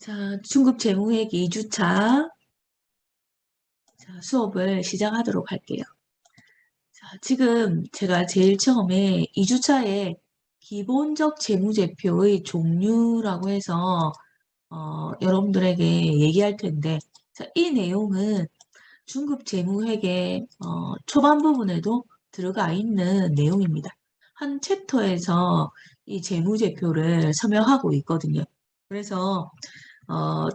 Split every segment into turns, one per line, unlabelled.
자, 중급 재무회계 2주차 수업을 시작하도록 할게요. 자, 지금 제가 제일 처음에 2주차에 기본적 재무제표의 종류라고 해서 여러분들에게 얘기할 텐데, 자, 이 내용은 중급 재무회계 초반 부분에도 들어가 있는 내용입니다. 한 챕터에서 이 재무제표를 설명하고 있거든요. 그래서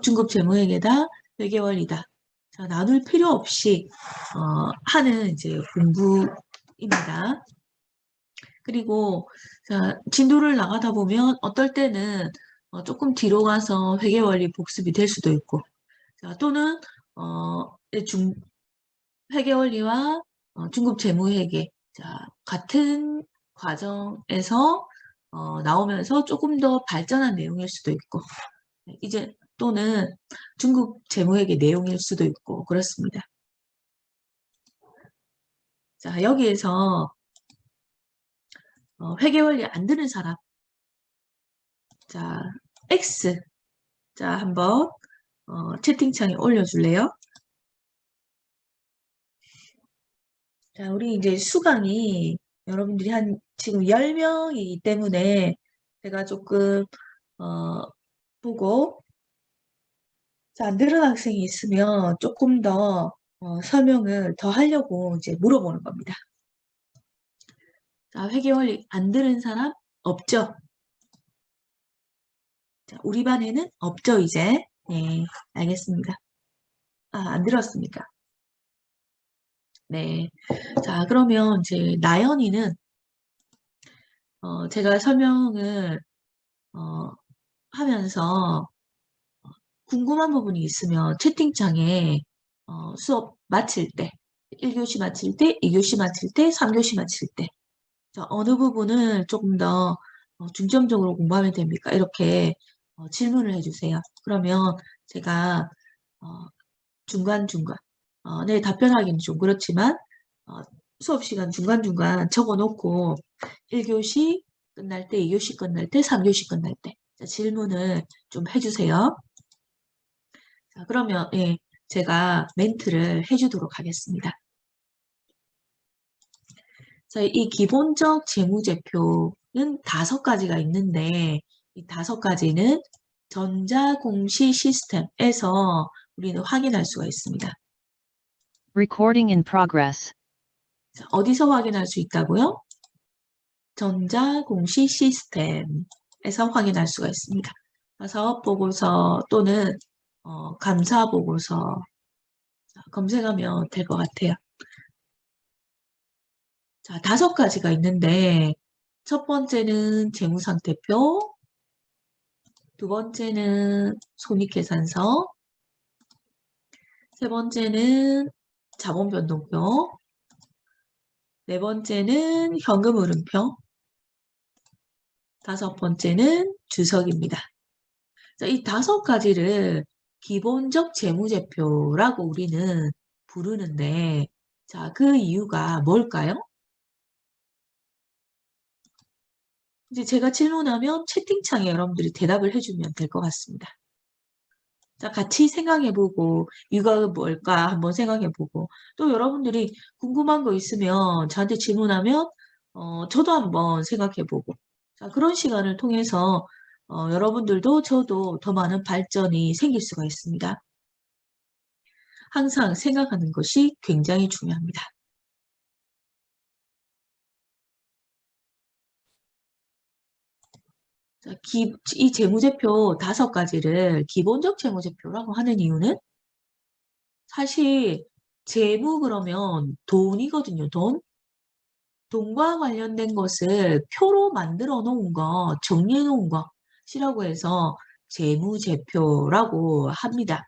중급 재무회계다, 회계원리다. 자, 나눌 필요 없이 하는 이제 공부입니다. 그리고 자, 진도를 나가다 보면 어떨 때는 조금 뒤로 가서 회계원리 복습이 될 수도 있고, 자, 또는 회계원리와 중급 재무회계 자, 같은 과정에서 나오면서 조금 더 발전한 내용일 수도 있고, 이제 또는 중급 재무회계 내용일 수도 있고 그렇습니다. 자, 여기에서 회계원리 안 드는 사람, 자, X, 자, 한번 채팅창에 올려줄래요? 자, 우리 이제 수강이 여러분들이 한 지금 10명이기 때문에 제가 조금 보고 자, 안 들은 학생이 있으면 조금 더 설명을 더 하려고 이제 물어보는 겁니다. 자, 회계원리 안 들은 사람 없죠? 자, 우리 반에는 없죠, 이제. 네, 알겠습니다. 아, 안 들었습니까? 네. 자, 그러면 이제 나연이는 제가 설명을 하면서 궁금한 부분이 있으면 채팅창에 수업 마칠 때 1교시 마칠 때, 2교시 마칠 때, 3교시 마칠 때 자, 어느 부분을 조금 더 중점적으로 공부하면 됩니까? 이렇게 질문을 해주세요. 그러면 제가 중간중간 네, 답변하기는 좀 그렇지만 수업 시간 중간중간 적어놓고 1교시 끝날 때, 2교시 끝날 때, 3교시 끝날 때 자, 질문을 좀 해주세요. 자, 그러면 예, 제가 멘트를 해주도록 하겠습니다. 자, 이 기본적 재무제표는 5가지가 있는데 이 5가지는 전자공시 시스템에서 우리는 확인할 수가 있습니다.
Recording in progress.
자, 어디서 확인할 수 있다고요? 전자공시 시스템에서 확인할 수가 있습니다. 사업보고서 또는 감사보고서 검색하면 될 것 같아요. 자, 5가지가 있는데 첫 번째는 재무상태표, 두 번째는 손익계산서, 세 번째는 자본변동표, 네 번째는 현금흐름표, 5번째는 주석입니다. 자, 이 5가지를 기본적 재무제표라고 우리는 부르는데, 자, 그 이유가 뭘까요? 이제 제가 질문하면 채팅창에 여러분들이 대답을 해주면 될 것 같습니다. 자, 같이 생각해보고, 이유가 뭘까 한번 생각해보고, 또 여러분들이 궁금한 거 있으면 저한테 질문하면, 저도 한번 생각해보고, 자, 그런 시간을 통해서, 여러분들도 저도 더 많은 발전이 생길 수가 있습니다. 항상 생각하는 것이 굉장히 중요합니다. 자, 이 재무제표 5가지를 기본적 재무제표라고 하는 이유는 사실 재무 그러면 돈이거든요, 돈. 돈과 관련된 것을 표로 만들어 놓은 거, 정리해 놓은 것이라고 해서 재무제표라고 합니다.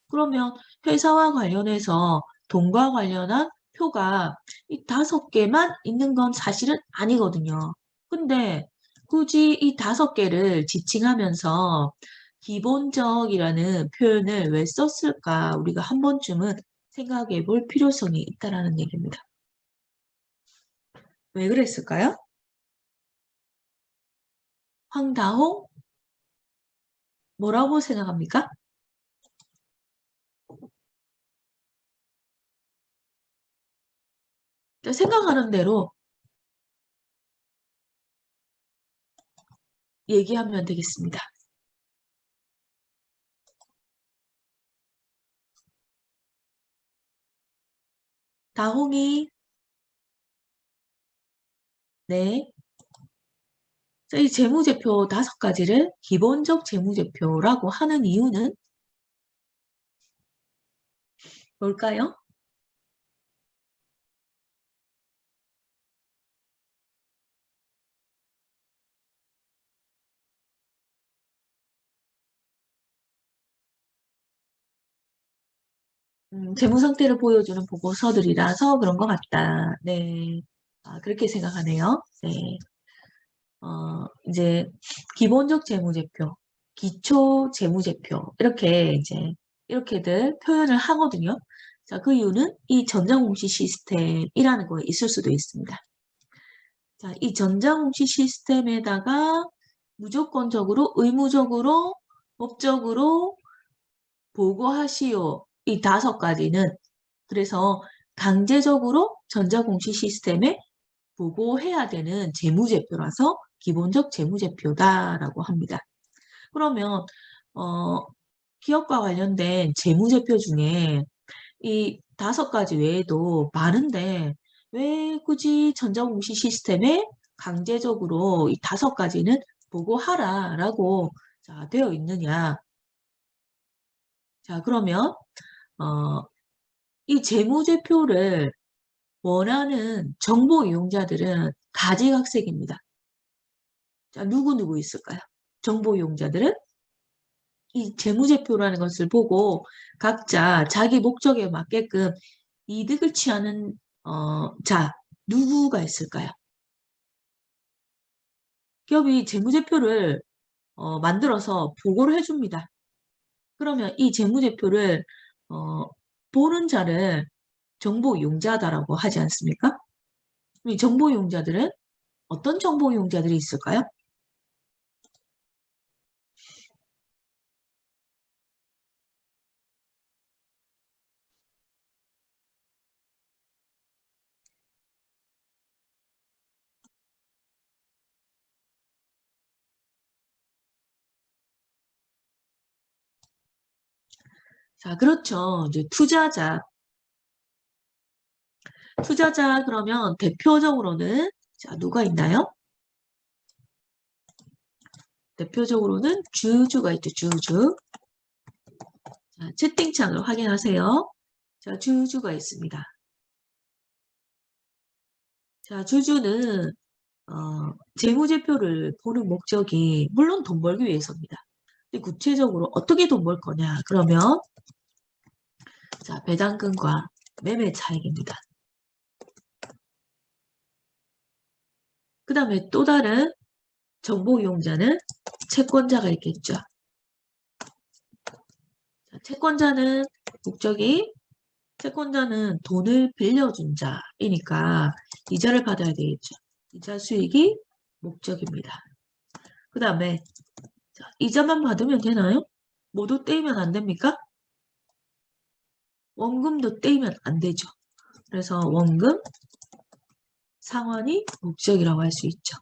그러면 회사와 관련해서 돈과 관련한 표가 이 5개만 있는 건 사실은 아니거든요. 근데 굳이 이 5개를 지칭하면서 기본적이라는 표현을 왜 썼을까 우리가 한 번쯤은 생각해 볼 필요성이 있다라는 얘기입니다. 왜 그랬을까요? 황다홍? 뭐라고 생각합니까? 생각하는 대로 얘기하면 되겠습니다. 다홍이, 네. 자, 이 재무제표 5가지를 기본적 재무제표라고 하는 이유는 뭘까요? 재무 상태를 보여주는 보고서들이라서 그런 것 같다. 네. 아, 그렇게 생각하네요. 네. 이제 기본적 재무제표, 기초 재무제표 이렇게 이제 이렇게들 표현을 하거든요. 자, 그 이유는 이 전자공시 시스템이라는 거에 있을 수도 있습니다. 자, 이 전자공시 시스템에다가 무조건적으로, 의무적으로, 법적으로 보고하시오. 이 5가지는 그래서 강제적으로 전자공시 시스템에 보고해야 되는 재무제표라서 기본적 재무제표다라고 합니다. 그러면 기업과 관련된 재무제표 중에 이 5가지 외에도 많은데 왜 굳이 전자공시 시스템에 강제적으로 이 5가지는 보고하라라고 자, 되어 있느냐? 자, 그러면 이 재무제표를 원하는 정보 이용자들은 가지각색입니다. 자, 누구 있을까요? 정보 이용자들은 이 재무제표라는 것을 보고 각자 자기 목적에 맞게끔 이득을 취하는 자, 누구가 있을까요? 기업이 재무제표를 만들어서 보고를 해줍니다. 그러면 이 재무제표를 보는 자를 정보 이용자다라고 하지 않습니까? 이 정보 이용자들은 어떤 정보 이용자들이 있을까요? 자, 그렇죠. 이제 투자자 그러면 대표적으로는 자, 누가 있나요? 대표적으로는 주주가 있죠. 주주. 자, 채팅창을 확인하세요. 자, 주주가 있습니다. 자, 주주는 재무제표를 보는 목적이 물론 돈 벌기 위해서입니다. 근데 구체적으로 어떻게 돈 벌 거냐? 그러면 자, 배당금과 매매 차익입니다. 그 다음에 또 다른 정보 이용자는 채권자가 있겠죠. 자, 채권자는 돈을 빌려준 자이니까 이자를 받아야 되겠죠. 이자 수익이 목적입니다. 그 다음에 이자만 받으면 되나요? 모두 떼이면 안 됩니까? 원금도 떼이면 안 되죠. 그래서 원금, 상환이 목적이라고 할 수 있죠.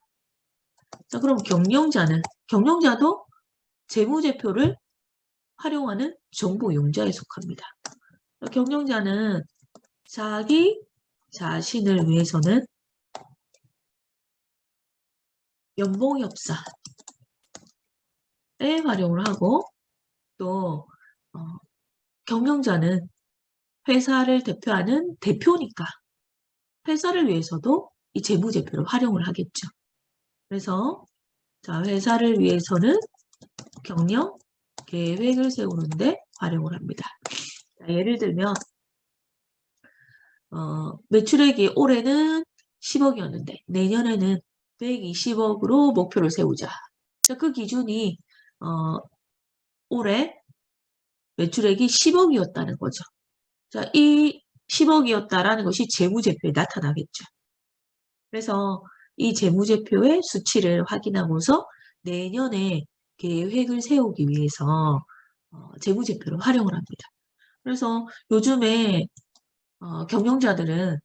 자, 그럼 경영자도 재무제표를 활용하는 정보 이용자에 속합니다. 경영자는 자기 자신을 위해서는 연봉협사에 활용을 하고 또 경영자는 회사를 대표하는 대표니까 회사를 위해서도 이 재무제표를 활용을 하겠죠. 그래서 자, 회사를 위해서는 경영 계획을 세우는데 활용을 합니다. 자, 예를 들면 매출액이 올해는 10억이었는데 내년에는 120억으로 목표를 세우자. 자, 그 기준이 올해 매출액이 10억이었다는 거죠. 자, 이 10억이었다라는 것이 재무제표에 나타나겠죠. 그래서 이 재무제표의 수치를 확인하고서 내년에 계획을 세우기 위해서 재무제표를 활용을 합니다. 그래서 요즘에 경영자들은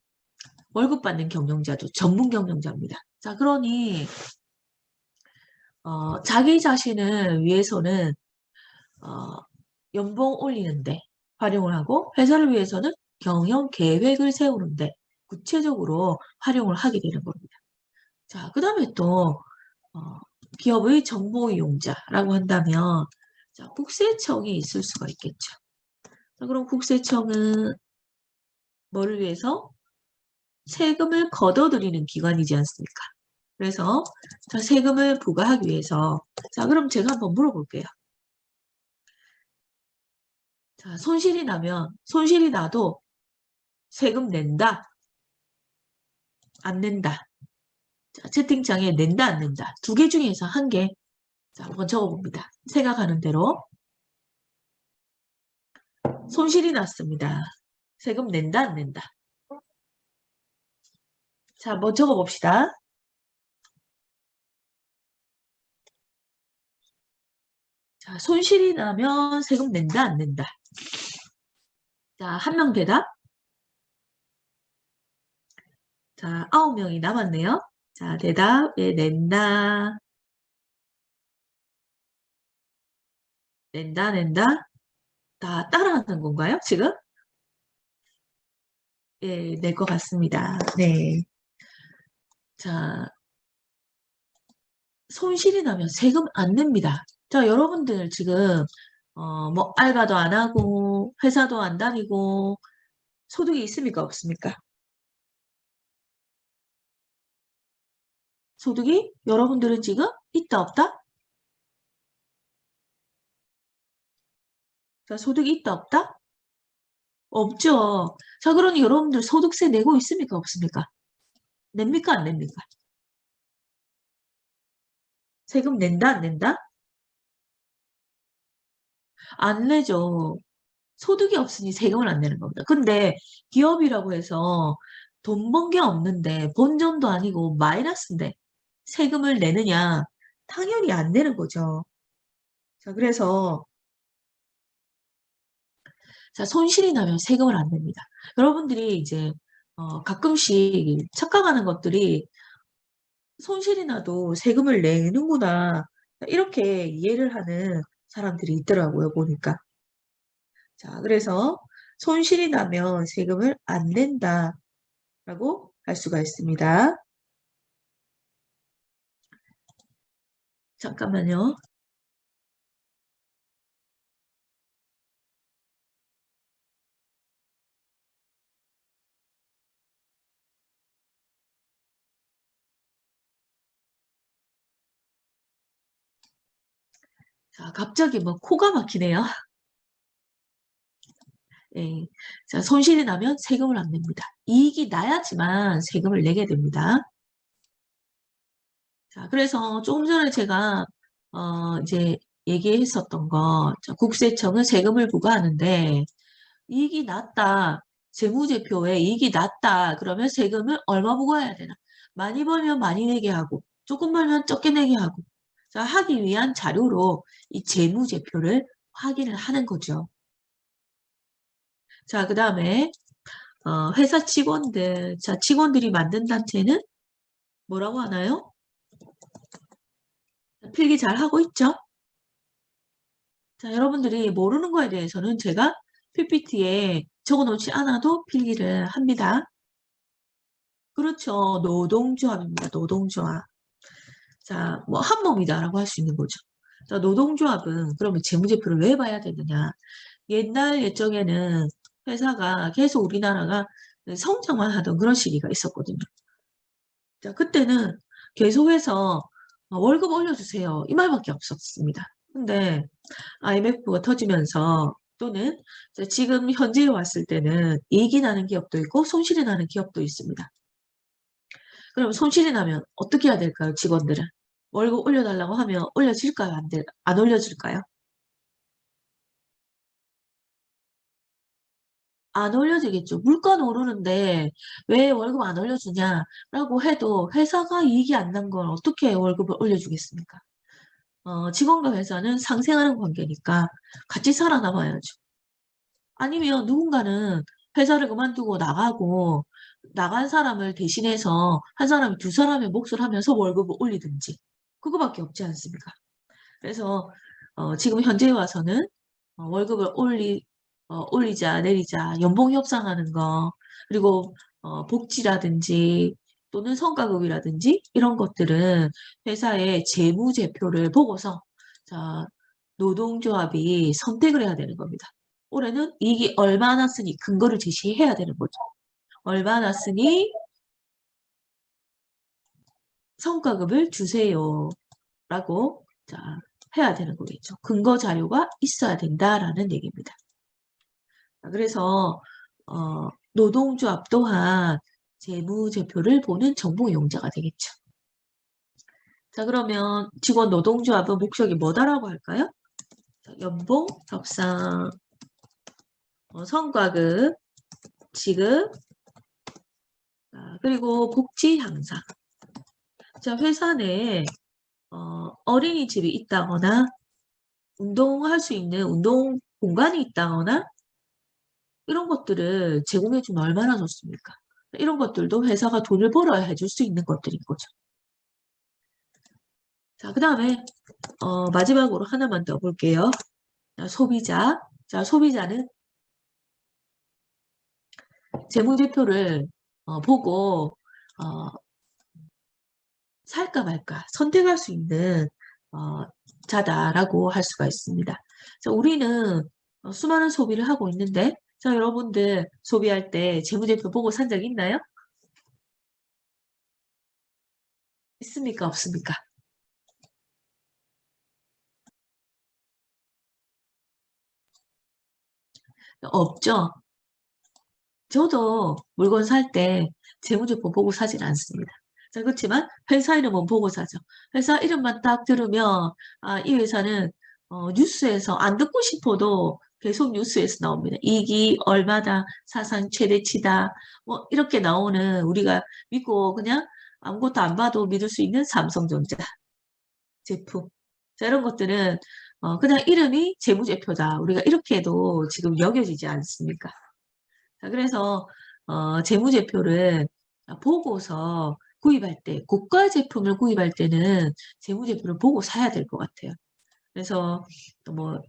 월급 받는 경영자도 전문 경영자입니다. 자, 그러니 자기 자신을 위해서는 연봉 올리는데 활용을 하고 회사를 위해서는 경영 계획을 세우는데 구체적으로 활용을 하게 되는 겁니다. 자, 그 다음에 또 기업의 정보 이용자라고 한다면 자, 국세청이 있을 수가 있겠죠. 자, 그럼 국세청은 뭐를 위해서? 세금을 걷어들이는 기관이지 않습니까? 그래서 자, 세금을 부과하기 위해서 자, 그럼 제가 한번 물어볼게요. 자, 손실이 나도 세금 낸다, 안 낸다. 자, 채팅창에 낸다, 안 낸다. 두 개 중에서 한 개. 자, 한번 적어봅니다. 생각하는 대로. 손실이 났습니다. 세금 낸다, 안 낸다. 자, 한번 적어봅시다. 자, 손실이 나면 세금 낸다, 안 낸다. 자, 한 명 대답. 자, 9명이 남았네요. 자, 대답. 예, 낸다. 낸다, 낸다. 다 따라하는 건가요, 지금? 예, 낼 것 같습니다. 네. 자, 손실이 나면 세금 안 냅니다. 자, 여러분들 지금, 뭐, 알바도 안 하고, 회사도 안 다니고, 소득이 있습니까? 없습니까? 소득이 여러분들은 지금 있다, 없다? 자, 소득이 있다, 없다? 없죠. 자, 그러니 여러분들 소득세 내고 있습니까? 없습니까? 냅니까? 안 냅니까? 세금 낸다, 안 낸다? 안 내죠. 소득이 없으니 세금을 안 내는 겁니다. 근데 기업이라고 해서 돈 번 게 없는데 본전도 아니고 마이너스인데 세금을 내느냐? 당연히 안 내는 거죠. 자, 그래서 자, 손실이 나면 세금을 안 냅니다. 여러분들이 이제 가끔씩 착각하는 것들이 손실이 나도 세금을 내는구나. 이렇게 이해를 하는 사람들이 있더라고요, 보니까. 자, 그래서 손실이 나면 세금을 안 낸다라고 할 수가 있습니다. 잠깐만요. 자, 갑자기 뭐 코가 막히네요. 예. 자, 손실이 나면 세금을 안 냅니다. 이익이 나야지만 세금을 내게 됩니다. 자, 그래서 조금 전에 제가 이제 얘기했었던 거, 자, 국세청은 세금을 부과하는데 이익이 났다, 재무제표에 이익이 났다, 그러면 세금을 얼마 부과해야 되나? 많이 벌면 많이 내게 하고, 조금 벌면 적게 내게 하고, 자, 하기 위한 자료로 이 재무제표를 확인을 하는 거죠. 자, 그 다음에 회사 직원들, 자, 직원들이 만든 단체는 뭐라고 하나요? 필기 잘 하고 있죠? 자, 여러분들이 모르는 거에 대해서는 제가 PPT에 적어놓지 않아도 필기를 합니다. 그렇죠. 노동조합입니다. 노동조합. 자, 뭐 한몸이다라고 할 수 있는 거죠. 자, 노동조합은 그러면 재무제표를 왜 봐야 되느냐? 옛날 예정에는 회사가 계속 우리나라가 성장만 하던 그런 시기가 있었거든요. 자, 그때는 계속해서 월급 올려주세요. 이 말밖에 없었습니다. 근데 IMF가 터지면서 또는 지금 현재에 왔을 때는 이익이 나는 기업도 있고 손실이 나는 기업도 있습니다. 그럼 손실이 나면 어떻게 해야 될까요? 직원들은. 월급 올려달라고 하면 올려질까요? 안 올려줄까요? 안 올려지겠죠. 물가는 오르는데 왜 월급 안 올려주냐라고 해도 회사가 이익이 안 난 걸 어떻게 월급을 올려주겠습니까? 직원과 회사는 상생하는 관계니까 같이 살아남아야죠. 아니면 누군가는 회사를 그만두고 나가고 나간 사람을 대신해서 한 사람이 두 사람의 몫을 하면서 월급을 올리든지 그거밖에 없지 않습니까? 그래서 지금 현재에 와서는 월급을 올리자 내리자 연봉 협상하는 거 그리고 복지라든지 또는 성과급이라든지 이런 것들은 회사의 재무제표를 보고서 자, 노동조합이 선택을 해야 되는 겁니다. 올해는 이익이 얼마 났으니 근거를 제시해야 되는 거죠. 얼마 났으니 성과급을 주세요. 라고 자, 해야 되는 거겠죠. 근거 자료가 있어야 된다라는 얘기입니다. 그래서 노동조합 또한 재무제표를 보는 정보이용자가 되겠죠. 자, 그러면 직원 노동조합은 목적이 뭐다라고 할까요? 자, 연봉, 협상, 성과급, 지급, 그리고 복지 향상. 자, 회사 내에 어린이집이 있다거나 운동할 수 있는 운동 공간이 있다거나 이런 것들을 제공해주면 얼마나 좋습니까? 이런 것들도 회사가 돈을 벌어야 해줄 수 있는 것들인 거죠. 자, 그 다음에 마지막으로 하나만 더 볼게요. 자, 소비자. 자, 소비자는 재무제표를 보고 살까 말까 선택할 수 있는 자다라고 할 수가 있습니다. 자, 우리는 수많은 소비를 하고 있는데 자, 여러분들 소비할 때 재무제표 보고 산 적 있나요? 있습니까? 없습니까? 없죠? 저도 물건 살 때 재무제표 보고 사진 않습니다. 자, 그렇지만 회사 이름은 보고 사죠. 회사 이름만 딱 들으면 이 회사는 뉴스에서 안 듣고 싶어도 계속 뉴스에서 나옵니다. 이익이 얼마다, 사상 최대치다, 뭐 이렇게 나오는 우리가 믿고 그냥 아무것도 안 봐도 믿을 수 있는 삼성전자 제품. 자, 이런 것들은 그냥 이름이 재무제표다. 우리가 이렇게 해도 지금 여겨지지 않습니까? 자, 그래서 재무제표를 보고서 구입할 때, 고가 제품을 구입할 때는 재무제표를 보고 사야 될 것 같아요. 그래서 뭐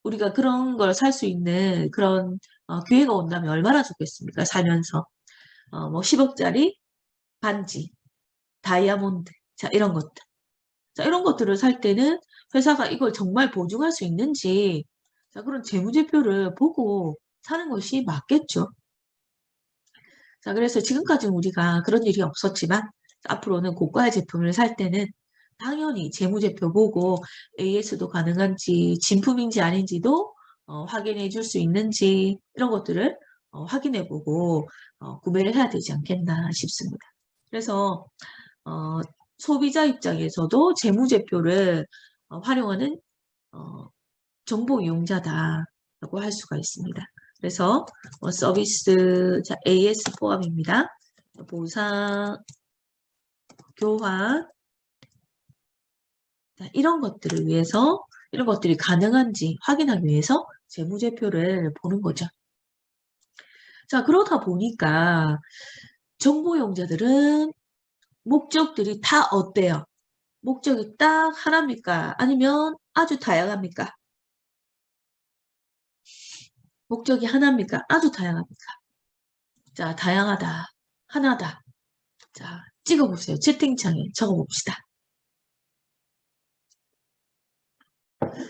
우리가 그런 걸 살 수 있는 그런 기회가 온다면 얼마나 좋겠습니까? 살면서 뭐 10억짜리 반지, 다이아몬드, 자 이런 것들. 자 이런 것들을 살 때는 회사가 이걸 정말 보증할 수 있는지 자 그런 재무제표를 보고 사는 것이 맞겠죠. 자, 그래서 지금까지는 우리가 그런 일이 없었지만 앞으로는 고가의 제품을 살 때는 당연히 재무제표 보고 AS도 가능한지 진품인지 아닌지도 확인해 줄 수 있는지 이런 것들을 확인해 보고 구매를 해야 되지 않겠나 싶습니다. 그래서 소비자 입장에서도 재무제표를 활용하는 정보 이용자다라고 할 수가 있습니다. 그래서 서비스 자, AS 포함입니다. 보상, 교환 자, 이런 것들을 위해서 이런 것들이 가능한지 확인하기 위해서 재무제표를 보는 거죠. 자 그러다 보니까 정보 이용자들은 목적들이 다 어때요? 목적이 딱 하나입니까? 아니면 아주 다양합니까? 목적이 하나입니까? 아주 다양합니까? 자, 다양하다. 하나다. 자, 찍어보세요. 채팅창에 적어봅시다.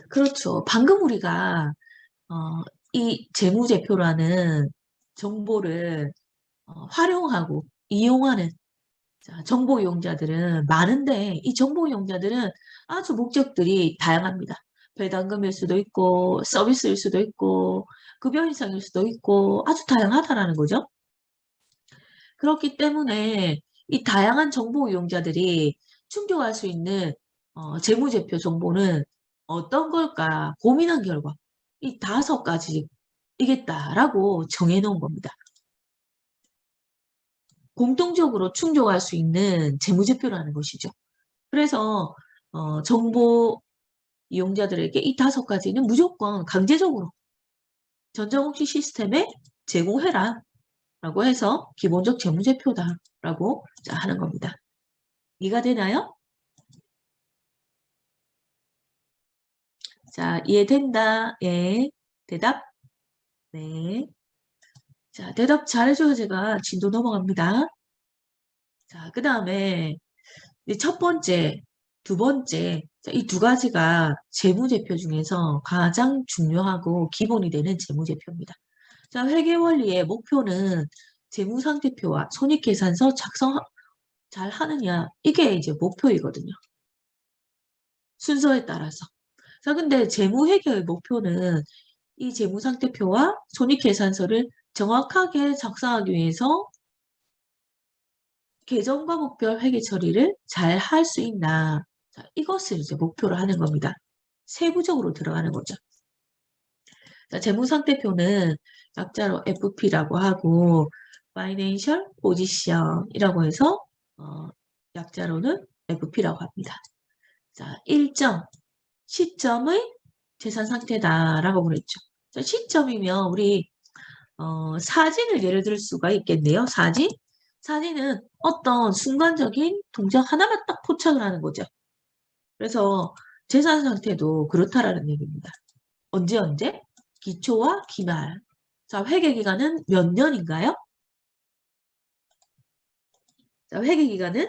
그렇죠. 방금 우리가 이 재무제표라는 정보를 활용하고 이용하는 자, 정보 이용자들은 많은데 이 정보 이용자들은 아주 목적들이 다양합니다. 배당금일 수도 있고 서비스일 수도 있고 급여 인상일 수도 있고 아주 다양하다라는 거죠. 그렇기 때문에 이 다양한 정보 이용자들이 충족할 수 있는 재무제표 정보는 어떤 걸까 고민한 결과 이 5가지이겠다라고 정해놓은 겁니다. 공통적으로 충족할 수 있는 재무제표라는 것이죠. 그래서 정보 이용자들에게 이 5가지는 무조건 강제적으로 전자공시 시스템에 제공해라 라고 해서 기본적 재무제표다 라고 하는 겁니다. 이해가 되나요? 자, 이해된다. 예. 대답? 네. 자, 대답 잘해줘야 제가 진도 넘어갑니다. 자, 그 다음에 첫 번째, 두 번째, 이 2가지가 재무제표 중에서 가장 중요하고 기본이 되는 재무제표입니다. 자, 회계원리의 목표는 재무상태표와 손익계산서 작성 잘 하느냐, 이게 이제 목표이거든요. 순서에 따라서. 자, 근데 재무회계의 목표는 이 재무상태표와 손익계산서를 정확하게 작성하기 위해서 계정과목별 회계 처리를 잘 할 수 있나. 자, 이것을 이제 목표로 하는 겁니다. 세부적으로 들어가는 거죠. 자, 재무상태표는 약자로 FP라고 하고 Financial Position이라고 해서 약자로는 FP라고 합니다. 자, 일정, 시점의 재산 상태다라고 그랬죠. 자, 시점이면 우리 사진을 예를 들 수가 있겠네요. 사진? 사진은 어떤 순간적인 동작 하나만 딱 포착을 하는 거죠. 그래서 재산 상태도 그렇다라는 얘기입니다. 언제? 기초와 기말. 자, 회계 기간은 몇 년인가요? 자, 회계 기간은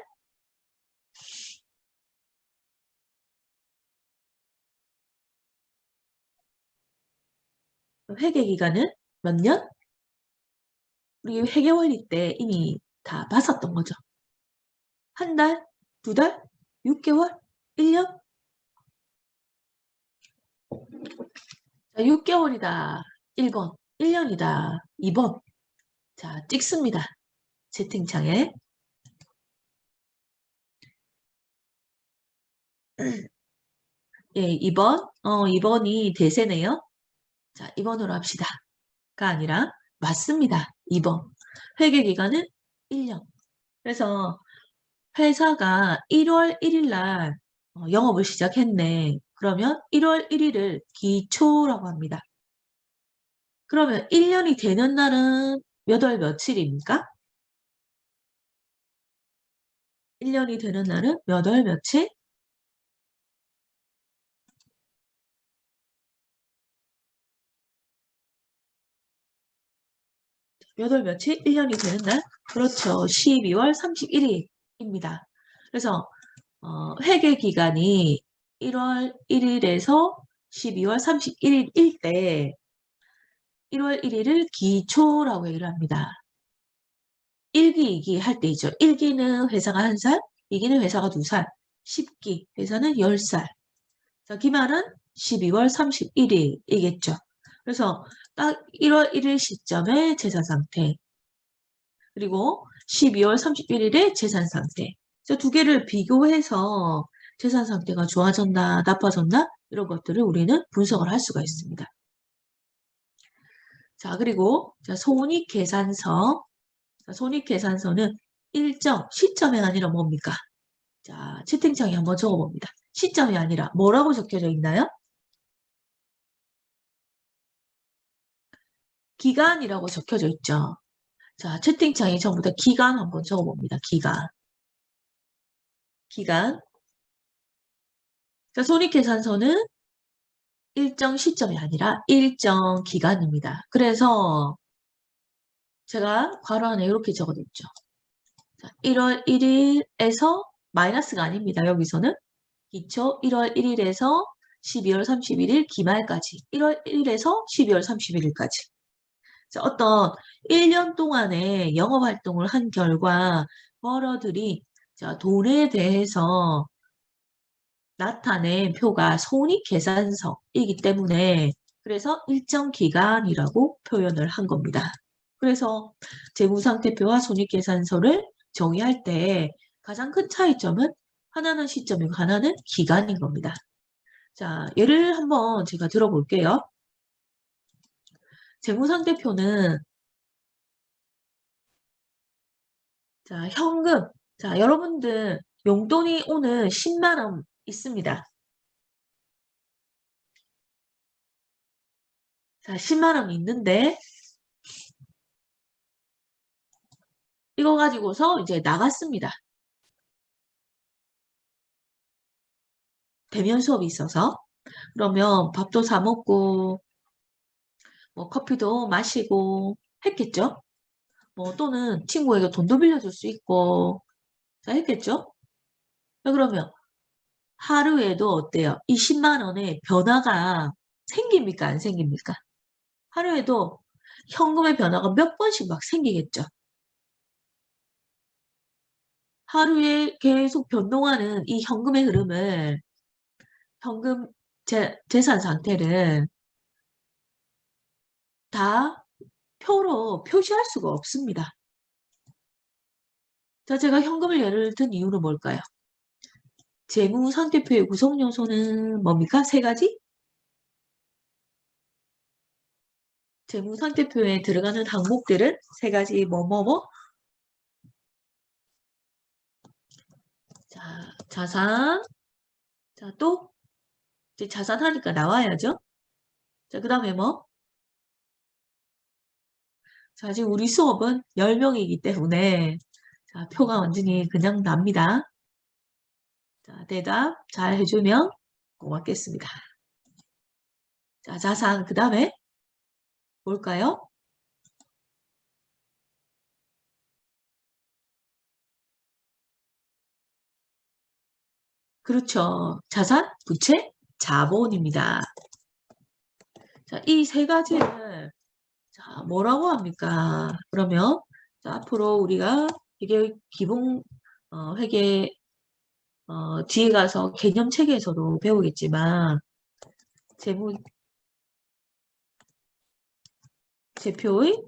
몇 년? 우리 회계 원리 때 이미 다 봤었던 거죠. 한 달? 2달? 6개월? 1년? 자, 6개월이다. 1번. 1년이다. 2번. 자, 찍습니다. 채팅창에. 예, 2번. 2번이 대세네요. 자, 2번으로 합시다. 가 아니라 맞습니다. 2번. 회계 기간은 1년. 그래서 회사가 1월 1일 날 영업을 시작했네. 그러면 1월 1일을 기초라고 합니다. 그러면 1년이 되는 날은 몇 월 며칠입니까? 1년이 되는 날은 몇 월 며칠? 몇 월 며칠? 1년이 되는 날? 그렇죠. 12월 31일입니다. 그래서 회계 기간이 1월 1일에서 12월 31일일 때 1월 1일을 기초라고 얘기를 합니다. 1기, 2기 할 때이죠. 1기는 회사가 1살, 2기는 회사가 2살, 10기 회사는 10살. 자, 기말은 12월 31일이겠죠. 그래서 딱 1월 1일 시점의 재산 상태, 그리고 12월 31일의 재산 상태. 두 개를 비교해서 재산 상태가 좋아졌나, 나빠졌나, 이런 것들을 우리는 분석을 할 수가 있습니다. 자, 그리고 손익계산서. 손익계산서는 일정, 시점이 아니라 뭡니까? 자, 채팅창에 한번 적어봅니다. 시점이 아니라 뭐라고 적혀져 있나요? 기간이라고 적혀져 있죠. 자, 채팅창에 전부 다 기간 한번 적어봅니다. 기간. 자, 손익계산서는 일정 시점이 아니라 일정 기간입니다. 그래서 제가 괄호 안에 이렇게 적어뒀죠. 자, 1월 1일에서 마이너스가 아닙니다. 여기서는 기초 1월 1일에서 12월 31일 기말까지 1월 1일에서 12월 31일까지 어떤 1년 동안의 영업활동을 한 결과 벌어들인 돈에 대해서 나타낸 표가 손익계산서이기 때문에 그래서 일정 기간이라고 표현을 한 겁니다. 그래서 재무상태표와 손익계산서를 정의할 때 가장 큰 차이점은 하나는 시점이고 하나는 기간인 겁니다. 자, 예를 한번 제가 들어볼게요. 재무상태표는 자, 현금. 자, 여러분들 용돈이 오늘 10만 원 있습니다. 자, 10만 원 있는데 이거 가지고서 이제 나갔습니다. 대면 수업이 있어서. 그러면 밥도 사 먹고 뭐 커피도 마시고 했겠죠? 뭐 또는 친구에게 돈도 빌려줄 수 있고 자, 했겠죠? 자, 그러면 하루에도 어때요? 이 10만 원의 변화가 생깁니까? 안 생깁니까? 하루에도 현금의 변화가 몇 번씩 막 생기겠죠? 하루에 계속 변동하는 이 현금의 흐름을 현금 재산 상태를 다 표로 표시할 수가 없습니다. 자, 제가 현금을 예를 든 이유는 뭘까요? 재무상태표의 구성 요소는 뭡니까? 세 가지? 재무상태표에 들어가는 항목들은 세 가지 뭐뭐뭐? 자, 자산. 자, 또 이제 자산 하니까 나와야죠. 자, 그 다음에 뭐? 자, 지금 우리 수업은 10명이기 때문에 자, 표가 완전히 그냥 납니다. 자, 대답 잘 해주면 고맙겠습니다. 자, 자산 그 다음에 뭘까요? 그렇죠. 자산, 부채, 자본입니다. 자, 이 세 가지를 자, 뭐라고 합니까? 그러면 자, 앞으로 우리가 이게 기본 회계 뒤에 가서 개념 체계에서도 배우겠지만 재무 제표의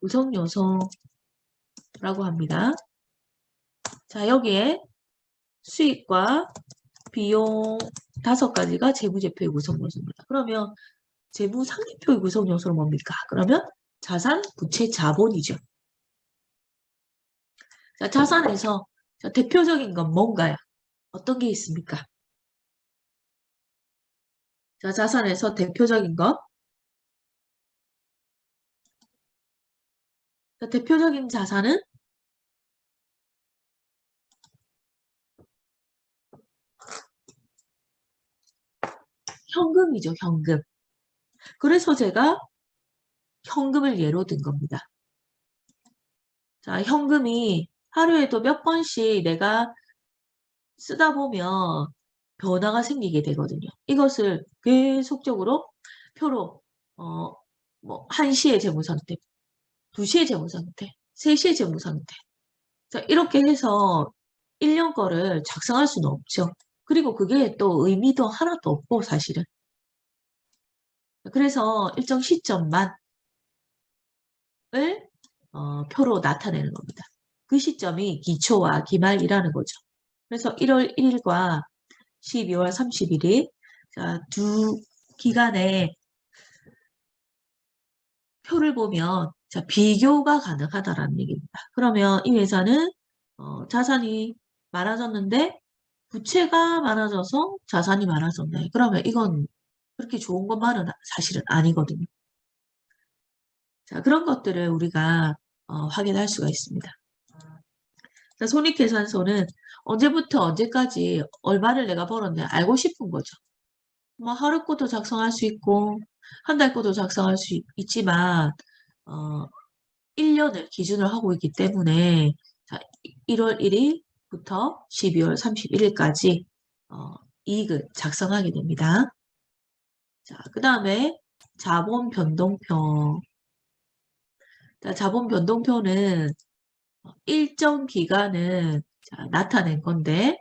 구성 요소라고 합니다. 자, 여기에 수익과 비용 5가지가 재무제표의 구성 요소입니다. 그러면 재무상계표의 구성 요소는 뭡니까? 그러면 자산, 부채, 자본이죠. 자, 자산에서 자, 대표적인 건 뭔가요? 어떤 게 있습니까? 자, 자산에서 대표적인 것. 자, 대표적인 자산은 현금이죠, 현금. 그래서 제가 현금을 예로 든 겁니다. 자, 현금이 하루에도 몇 번씩 내가 쓰다 보면 변화가 생기게 되거든요. 이것을 계속적으로 표로 뭐 1시의 재무상태, 2시의 재무상태, 3시의 재무상태 자, 이렇게 해서 1년 거를 작성할 수는 없죠. 그리고 그게 또 의미도 하나도 없고 사실은. 그래서 일정 시점만 을 표로 나타내는 겁니다. 그 시점이 기초와 기말이라는 거죠. 그래서 1월 1일과 12월 31일 자, 두 기간에 표를 보면 자, 비교가 가능하다라는 얘기입니다. 그러면 이 회사는 자산이 많아졌는데 부채가 많아져서 자산이 많아졌네. 그러면 이건 그렇게 좋은 것만은 사실은 아니거든요. 자, 그런 것들을 우리가 확인할 수가 있습니다. 자, 손익계산서는 언제부터 언제까지 얼마를 내가 벌었냐 알고 싶은 거죠. 뭐 하루 것도 작성할 수 있고 한 달 것도 작성할 수 있지만 1년을 기준으로 하고 있기 때문에 자, 1월 1일부터 12월 31일까지 이익을 작성하게 됩니다. 자, 그 다음에 자본 변동표. 자, 자본 변동표는 일정 기간은 자, 나타낸 건데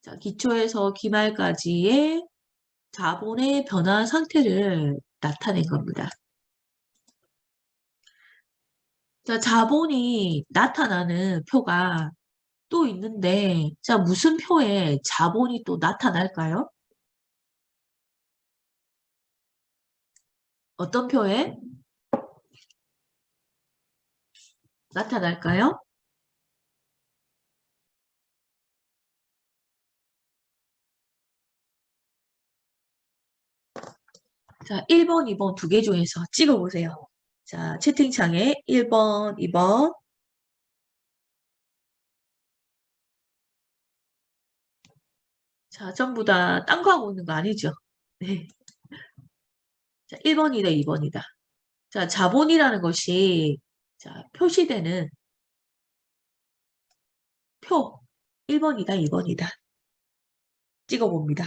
자, 기초에서 기말까지의 자본의 변화 상태를 나타낸 겁니다. 자, 자본이 나타나는 표가 또 있는데 자, 무슨 표에 자본이 또 나타날까요? 어떤 표에 나타날까요? 자, 1번, 2번 두 개 중에서 찍어보세요. 자, 채팅창에 1번, 2번. 자, 전부 다 딴 거 하고 있는 거 아니죠? 네. 자, 1번이다, 2번이다. 자, 자본이라는 것이, 자, 표시되는 표. 1번이다, 2번이다. 찍어봅니다.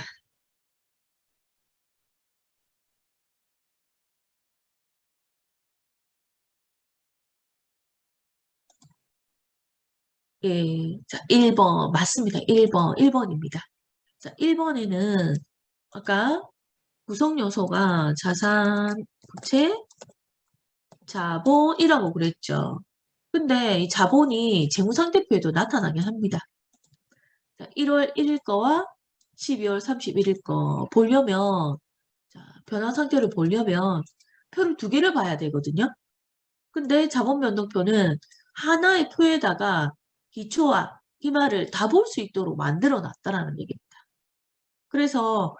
예, 자, 1번. 맞습니다. 1번. 1번입니다. 자, 1번에는 아까 구성 요소가 자산, 부채, 자본이라고 그랬죠. 근데 이 자본이 재무상태표에도 나타나긴 합니다. 자, 1월 1일 거와 12월 31일 거 보려면, 자, 변화 상태를 보려면 표를 두 개를 봐야 되거든요. 근데 자본 변동표는 하나의 표에다가 기초와 희말을 다 볼 수 있도록 만들어 놨다라는 얘기입니다. 그래서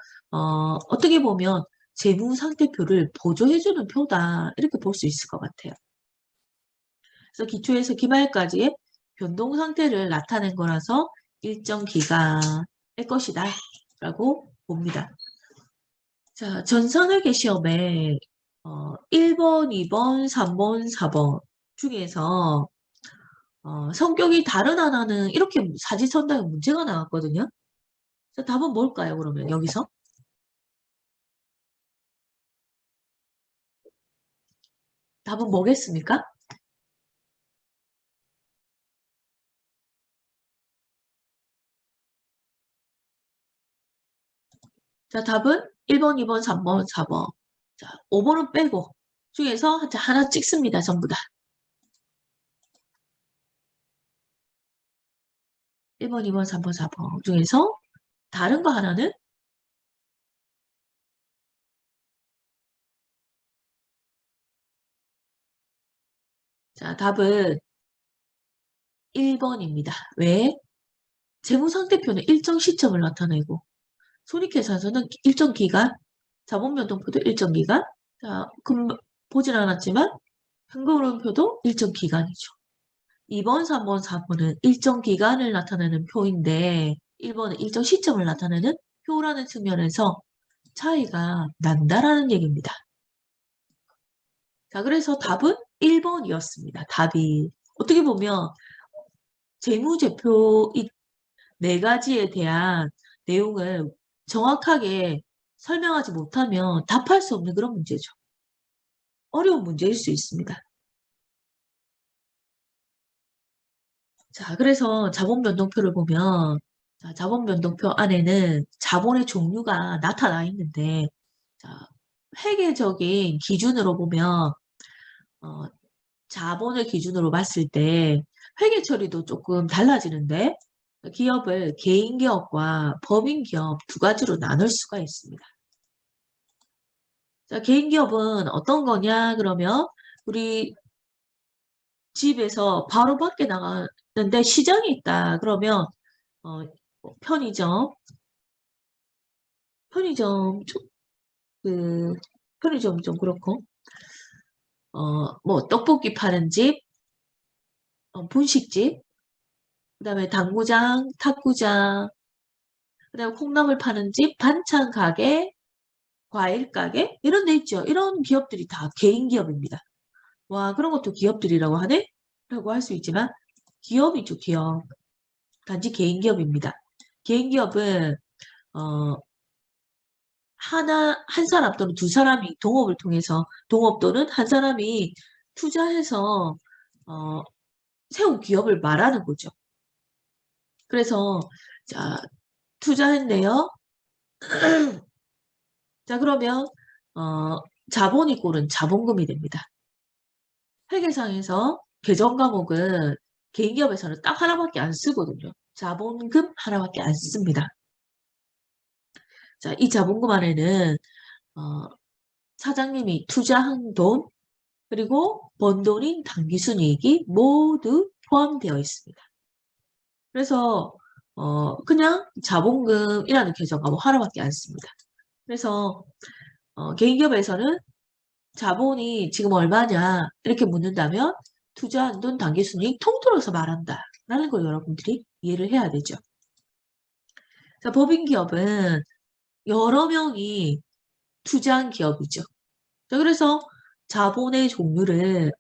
어떻게 보면 재무 상태표를 보조해주는 표다 이렇게 볼 수 있을 것 같아요. 그래서 기초에서 기말까지의 변동 상태를 나타낸 거라서 일정 기간의 것이다 라고 봅니다. 자, 전산회계 시험에 1번, 2번, 3번, 4번 중에서 성격이 다른 하나는 이렇게 사지선다에 문제가 나왔거든요. 자, 답은 뭘까요, 그러면 여기서? 답은 뭐겠습니까? 자, 답은 1번, 2번, 3번, 4번. 자, 5번은 빼고 중에서 하나 찍습니다, 전부 다. 1번, 2번, 3번, 4번 중에서 다른 거 하나는 자, 답은 1번입니다. 왜? 재무상태표는 일정 시점을 나타내고 손익계산서는 일정 기간, 자본변동표도 일정 기간, 자, 보진 않았지만 현금흐름표도 일정 기간이죠. 2번, 3번, 4번은 일정 기간을 나타내는 표인데 1번은 일정 시점을 나타내는 표라는 측면에서 차이가 난다라는 얘기입니다. 자, 그래서 답은 1번이었습니다. 답이. 어떻게 보면 재무제표 이 네 가지에 대한 내용을 정확하게 설명하지 못하면 답할 수 없는 그런 문제죠. 어려운 문제일 수 있습니다. 자, 그래서 자본변동표를 보면 자, 자본변동표 안에는 자본의 종류가 나타나 있는데 자, 회계적인 기준으로 보면 자본을 기준으로 봤을 때 회계 처리도 조금 달라지는데 기업을 개인기업과 법인기업 두 가지로 나눌 수가 있습니다. 자, 개인기업은 어떤 거냐 그러면 우리 집에서 바로 밖에 나가는데 시장이 있다 그러면 편의점 편의점 그 편의점 좀 그렇고 뭐 떡볶이 파는 집 분식집 그다음에 당구장 탁구장 그다음에 콩나물 파는 집 반찬 가게 과일 가게 이런 데 있죠. 이런 기업들이 다 개인 기업입니다. 와 그런 것도 기업들이라고 하네? 라고 할 수 있지만 기업이죠 기업. 단지 개인 기업입니다. 개인 기업은 한 사람 또는 두 사람이 동업을 통해서 동업 또는 한 사람이 투자해서 세운 기업을 말하는 거죠. 그래서 자 투자했네요. 자 그러면 자본이 꼴은 자본금이 됩니다. 회계상에서 계정 과목은 개인기업에서는 딱 하나밖에 안 쓰거든요. 자본금 하나밖에 안 씁니다. 자, 이 자본금 안에는 사장님이 투자한 돈 그리고 번 돈인 당기순이익이 모두 포함되어 있습니다. 그래서 그냥 자본금이라는 계정 과목 하나밖에 안 씁니다. 그래서 개인기업에서는 자본이 지금 얼마냐 이렇게 묻는다면 투자한 돈 당기순이익 통틀어서 말한다 라는 걸 여러분들이 이해를 해야 되죠. 자, 법인기업은 여러 명이 투자한 기업이죠. 자, 그래서 자본의 종류를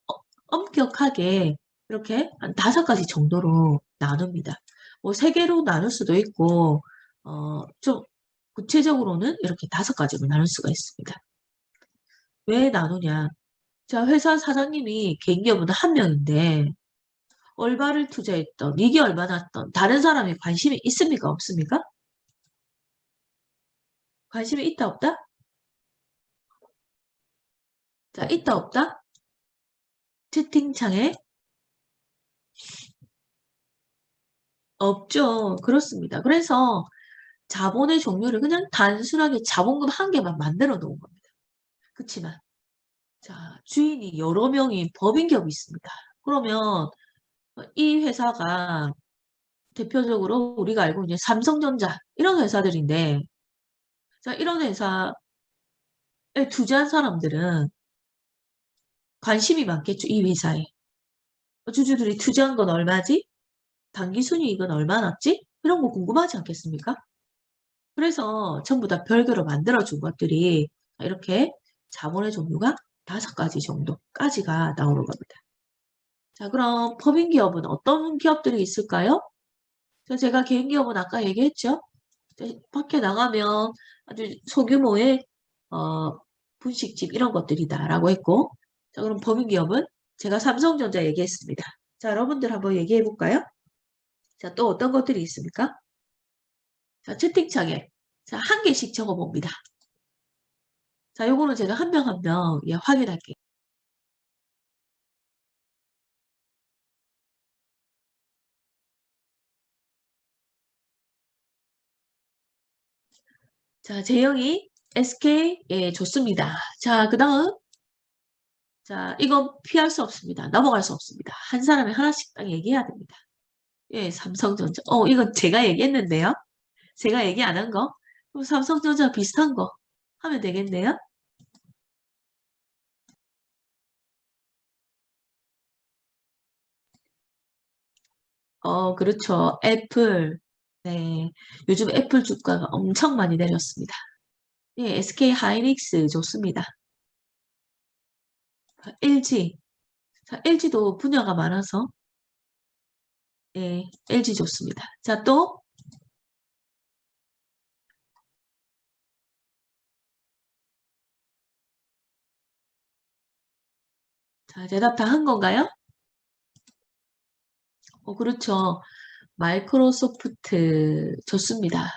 엄격하게 이렇게 한 5가지 정도로 나눕니다. 뭐 3개로 나눌 수도 있고 좀 구체적으로는 이렇게 5가지로 나눌 수가 있습니다. 왜 나누냐? 자, 회사 사장님이 개인기업은 한 명인데 얼마를 투자했던, 이익이 얼마 났던 다른 사람이 관심이 있습니까? 없습니까? 관심이 있다 없다? 자, 있다 없다? 채팅창에 없죠. 그렇습니다. 그래서 자본의 종류를 그냥 단순하게 자본금 한 개만 만들어 놓은 겁니다. 그렇지만 자, 주인이 여러 명이 법인기업이 있습니다. 그러면 이 회사가 대표적으로 우리가 알고 있는 삼성전자 이런 회사들인데 자, 이런 회사에 투자한 사람들은 관심이 많겠죠. 이 회사에. 주주들이 투자한 건 얼마지? 당기순이익은 얼마 났지? 이런 거 궁금하지 않겠습니까? 그래서 전부 다 별개로 만들어준 것들이 이렇게 자본의 종류가 5가지 정도까지가 나오는 겁니다. 자, 그럼 법인기업은 어떤 기업들이 있을까요? 제가 개인기업은 아까 얘기했죠? 밖에 나가면 아주 소규모의 분식집 이런 것들이다라고 했고 자, 그럼 법인기업은 제가 삼성전자 얘기했습니다. 자, 여러분들 한번 얘기해 볼까요? 자, 또 어떤 것들이 있습니까? 자, 채팅창에 자, 한 개씩 적어봅니다. 자, 요거는 제가 한 명 한 명 확인할게요. 자, 재영이 SK 예, 좋습니다. 자, 그 다음 자, 이건 피할 수 없습니다. 넘어갈 수 없습니다. 한 사람이 하나씩 딱 얘기해야 됩니다. 예, 삼성전자. 이건 제가 얘기했는데요. 제가 얘기 안 한 거. 그럼 삼성전자 비슷한 거 하면 되겠네요. 그렇죠. 애플. 네. 요즘 애플 주가가 엄청 많이 내렸습니다. 예, SK 하이닉스 좋습니다. LG. 자, LG도 분야가 많아서 예, LG 좋습니다. 자, 또 자, 대답 다 한 건가요? 그렇죠. 마이크로소프트 좋습니다.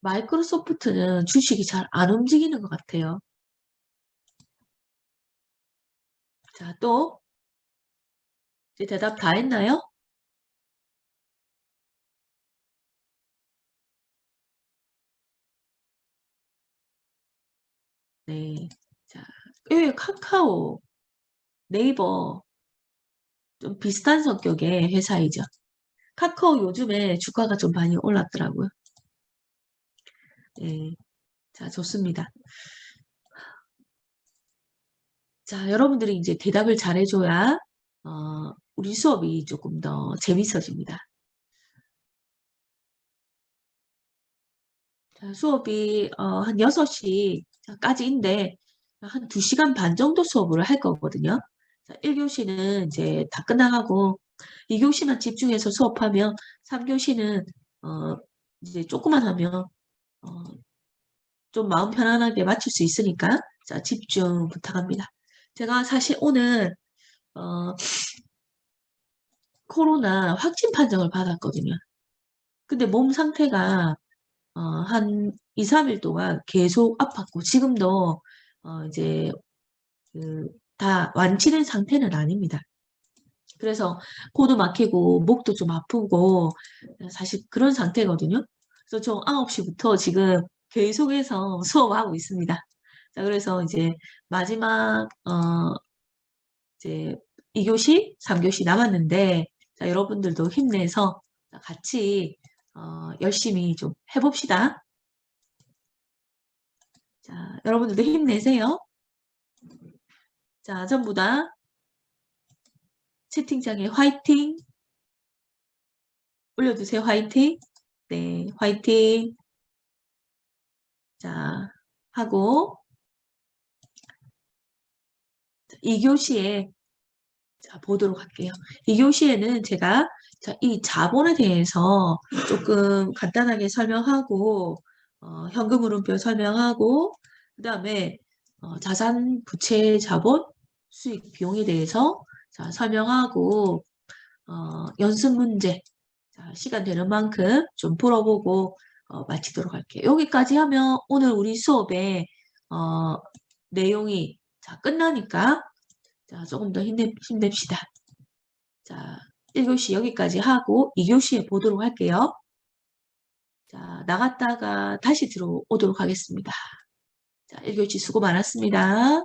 마이크로소프트는 주식이 잘 안 움직이는 것 같아요. 자, 또 이제 대답 다 했나요? 네. 자, 카카오, 네이버 좀 비슷한 성격의 회사이죠. 카카오 요즘에 주가가 좀 많이 올랐더라고요. 네. 자, 좋습니다. 자, 여러분들이 이제 대답을 잘해줘야 우리 수업이 조금 더 재밌어집니다. 자, 수업이 한 6시까지인데 한 2시간 반 정도 수업을 할 거거든요. 자, 1교시는 이제 다 끝나가고 2교시만 집중해서 수업하면 3교시는 이제 조금만 하면 좀 마음 편안하게 마칠 수 있으니까 자, 집중 부탁합니다. 제가 사실 오늘 코로나 확진 판정을 받았거든요. 근데 몸 상태가 한 2, 3일 동안 계속 아팠고 지금도 이제 다 완치된 상태는 아닙니다. 그래서 코도 막히고 목도 좀 아프고 사실 그런 상태거든요. 그래서 저 9시부터 지금 계속해서 수업하고 있습니다. 자, 그래서 이제 마지막 이제 2교시, 3교시 남았는데 자, 여러분들도 힘내서 같이 열심히 좀 해봅시다. 자, 여러분들도 힘내세요. 자, 전부 다 채팅창에 화이팅 올려주세요. 화이팅. 네, 화이팅. 자, 하고 2교시에 자, 보도록 할게요. 2교시에는 제가 자, 이 자본에 대해서 조금 간단하게 설명하고 현금 흐름표 설명하고 그 다음에 자산, 부채, 자본, 수익, 비용에 대해서 자, 설명하고 연습 문제 자, 시간 되는 만큼 좀 풀어보고 마치도록 할게요. 여기까지 하면 오늘 우리 수업의 내용이 자, 끝나니까 자, 조금 더 힘냅시다. 자, 1교시 여기까지 하고 2교시에 보도록 할게요. 자, 나갔다가 다시 들어오도록 하겠습니다. 자, 1교시 수고 많았습니다.